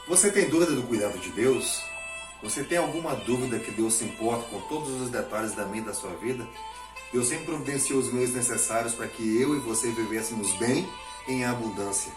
Você tem dúvida do cuidado de Deus? Você tem alguma dúvida que Deus se importa com todos os detalhes da minha e da sua vida? Deus sempre providenciou os meios necessários para que eu e você vivêssemos bem em abundância.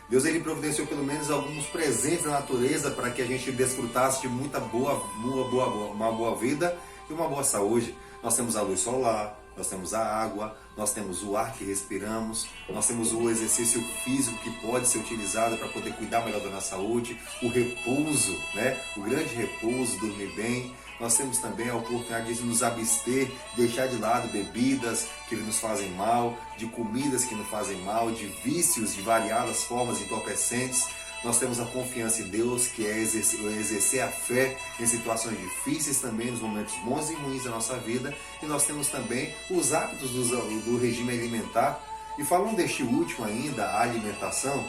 Deus ele providenciou pelo menos alguns presentes da natureza para que a gente desfrutasse de uma boa vida e uma boa saúde. Nós temos a luz solar, nós temos a água, nós temos o ar que respiramos, nós temos o exercício físico que pode ser utilizado para poder cuidar melhor da nossa saúde, o repouso, né? O grande repouso, dormir bem. Nós temos também a oportunidade de nos abster, deixar de lado bebidas que nos fazem mal, de comidas que nos fazem mal, de vícios de variadas formas entorpecentes. Nós temos a confiança em Deus, que é exercer a fé em situações difíceis também, nos momentos bons e ruins da nossa vida. E nós temos também os hábitos do regime alimentar. E falando deste último ainda, a alimentação,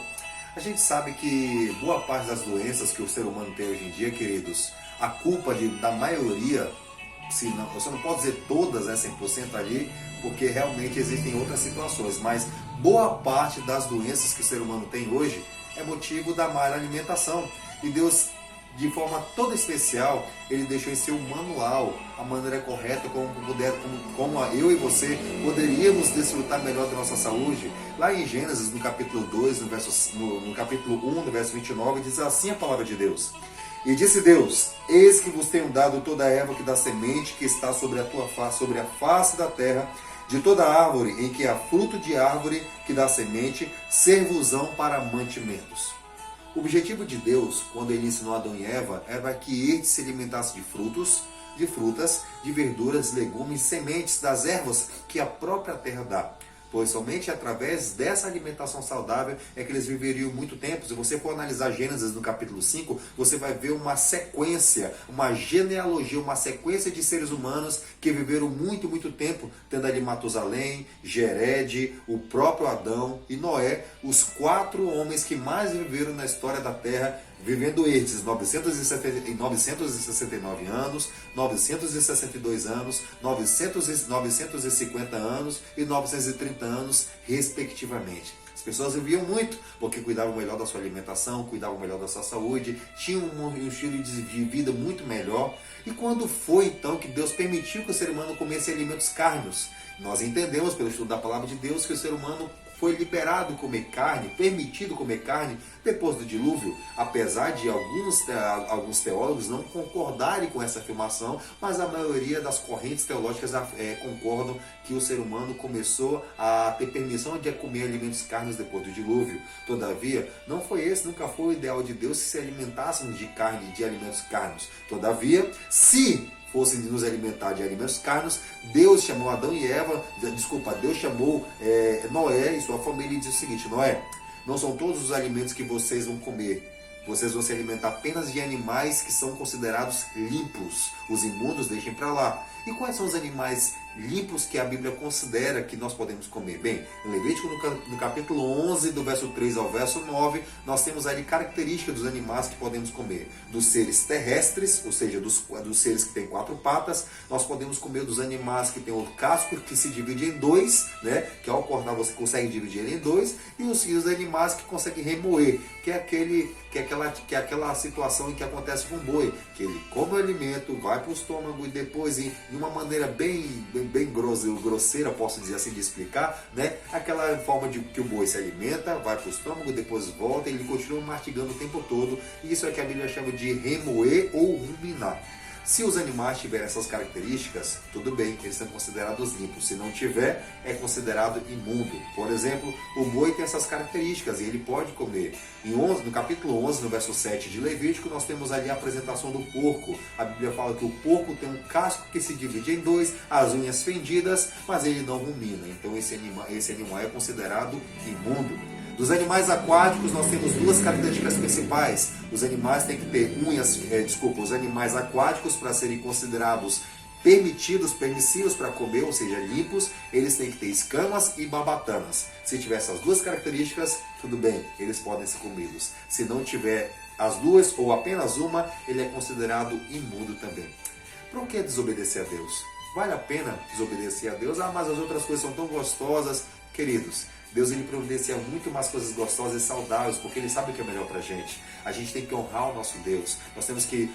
a gente sabe que boa parte das doenças que o ser humano tem hoje em dia, queridos, a culpa da maioria, se não, você não pode dizer todas, 100% ali, porque realmente existem outras situações, mas boa parte das doenças que o ser humano tem hoje é motivo da má alimentação. E Deus, de forma toda especial, Ele deixou em seu manual a maneira correta como eu e você poderíamos desfrutar melhor da nossa saúde. Lá em Gênesis, no capítulo 2, no capítulo 1, no verso 29, diz assim a palavra de Deus. E disse Deus, eis que vos tenho dado toda a erva que dá semente, que está sobre a face da terra, de toda árvore em que há fruto de árvore que dá semente, servosão para mantimentos. O objetivo de Deus, quando Ele ensinou Adão e Eva, era que eles se alimentassem de frutos, de frutas, de verduras, legumes, sementes das ervas que a própria terra dá. Pois somente através dessa alimentação saudável é que eles viveriam muito tempo. Se você for analisar Gênesis no capítulo 5, você vai ver uma sequência, uma genealogia, uma sequência de seres humanos que viveram muito, muito tempo, tendo ali Matusalém, Jered, o próprio Adão e Noé, os 4 homens que mais viveram na história da Terra, vivendo estes 969 anos, 962 anos, 950 anos e 930 anos, respectivamente. As pessoas viviam muito porque cuidavam melhor da sua alimentação, cuidavam melhor da sua saúde, tinham um estilo de vida muito melhor. E quando foi então que Deus permitiu que o ser humano comesse alimentos carnos? Nós entendemos pelo estudo da palavra de Deus que o ser humano foi liberado comer carne, permitido comer carne depois do dilúvio, apesar de alguns teólogos não concordarem com essa afirmação, mas a maioria das correntes teológicas concordam que o ser humano começou a ter permissão de comer alimentos carnes depois do dilúvio. Todavia, nunca foi o ideal de Deus que se alimentássemos de carne, de alimentos carnos. Todavia, se fossem nos alimentar de alimentos carnos, Deus chamou Deus chamou Noé e sua família e disse o seguinte: Noé, não são todos os alimentos que vocês vão comer. Vocês vão se alimentar apenas de animais que são considerados limpos. Os imundos deixem para lá. E quais são os animais limpos que a Bíblia considera que nós podemos comer? Bem, em Levítico, no capítulo 11, do verso 3 ao verso 9, nós temos ali características dos animais que podemos comer. Dos seres terrestres, ou seja, dos seres que têm 4 patas, nós podemos comer dos animais que têm o casco que se divide em 2, né? Que ao cortar você consegue dividir ele em 2, e os animais que conseguem remoer, que é aquela situação em que acontece com o boi, que ele come o alimento, vai para o estômago e depois, de uma maneira bem grosseira, posso dizer assim, de explicar, né? Aquela forma de que o boi se alimenta, vai para o estômago, depois volta e ele continua mastigando o tempo todo. E isso é que a Bíblia chama de remoer ou ruminar. Se os animais tiverem essas características, tudo bem, eles são considerados limpos. Se não tiver, é considerado imundo. Por exemplo, o boi tem essas características e ele pode comer. No capítulo 11, no verso 7 de Levítico, nós temos ali a apresentação do porco. A Bíblia fala que o porco tem um casco que se divide em 2, as unhas fendidas, mas ele não rumina. Então esse animal é considerado imundo. Dos animais aquáticos, nós temos 2 características principais. Os animais têm que ter os animais aquáticos, para serem considerados permissivos para comer, ou seja, limpos, eles têm que ter escamas e barbatanas. Se tiver essas 2 características, tudo bem, eles podem ser comidos. Se não tiver as 2 ou apenas uma, ele é considerado imundo também. Por que desobedecer a Deus? Vale a pena desobedecer a Deus? Mas as outras coisas são tão gostosas. Queridos, Deus, ele providencia muito mais coisas gostosas e saudáveis, porque ele sabe o que é melhor pra gente. A gente tem que honrar o nosso Deus. Nós temos que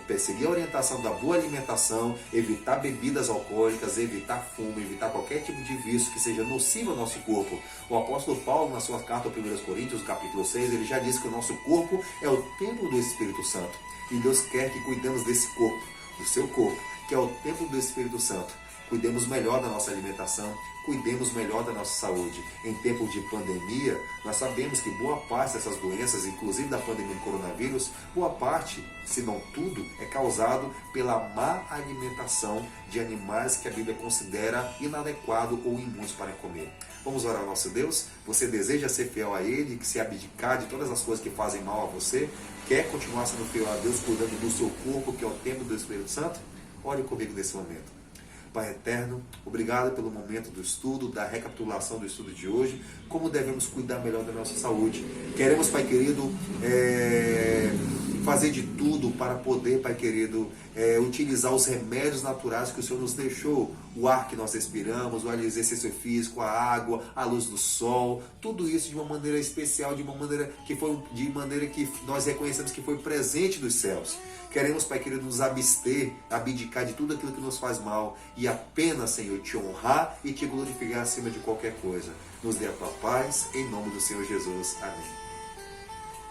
perseguir a orientação da boa alimentação, evitar bebidas alcoólicas, evitar fumo, evitar qualquer tipo de vício que seja nocivo ao nosso corpo. O apóstolo Paulo, na sua carta aos 1 Coríntios, capítulo 6, ele já disse que o nosso corpo é o templo do Espírito Santo. E Deus quer que cuidemos desse corpo, do seu corpo, que é o templo do Espírito Santo. Cuidemos melhor da nossa alimentação, cuidemos melhor da nossa saúde. Em tempo de pandemia, nós sabemos que boa parte dessas doenças, inclusive da pandemia do coronavírus, boa parte, se não tudo, é causado pela má alimentação de animais que a Bíblia considera inadequado ou imundos para comer. Vamos orar ao nosso Deus? Você deseja ser fiel a Ele, que se abdicar de todas as coisas que fazem mal a você? Quer continuar sendo fiel a Deus, cuidando do seu corpo, que é o templo do Espírito Santo? Ore comigo nesse momento. Pai eterno, obrigado pelo momento do estudo, da recapitulação do estudo de hoje, como devemos cuidar melhor da nossa saúde. Queremos, Pai querido, fazer de tudo para poder, Pai querido, utilizar os remédios naturais que o Senhor nos deixou, o ar que nós respiramos, o exercício físico, a água, a luz do sol, tudo isso de uma maneira especial, de maneira que nós reconhecemos que foi presente dos céus. Queremos, Pai querido, nos abdicar de tudo aquilo que nos faz mal e apenas, Senhor, te honrar e te glorificar acima de qualquer coisa. Nos dê a tua paz, em nome do Senhor Jesus. Amém.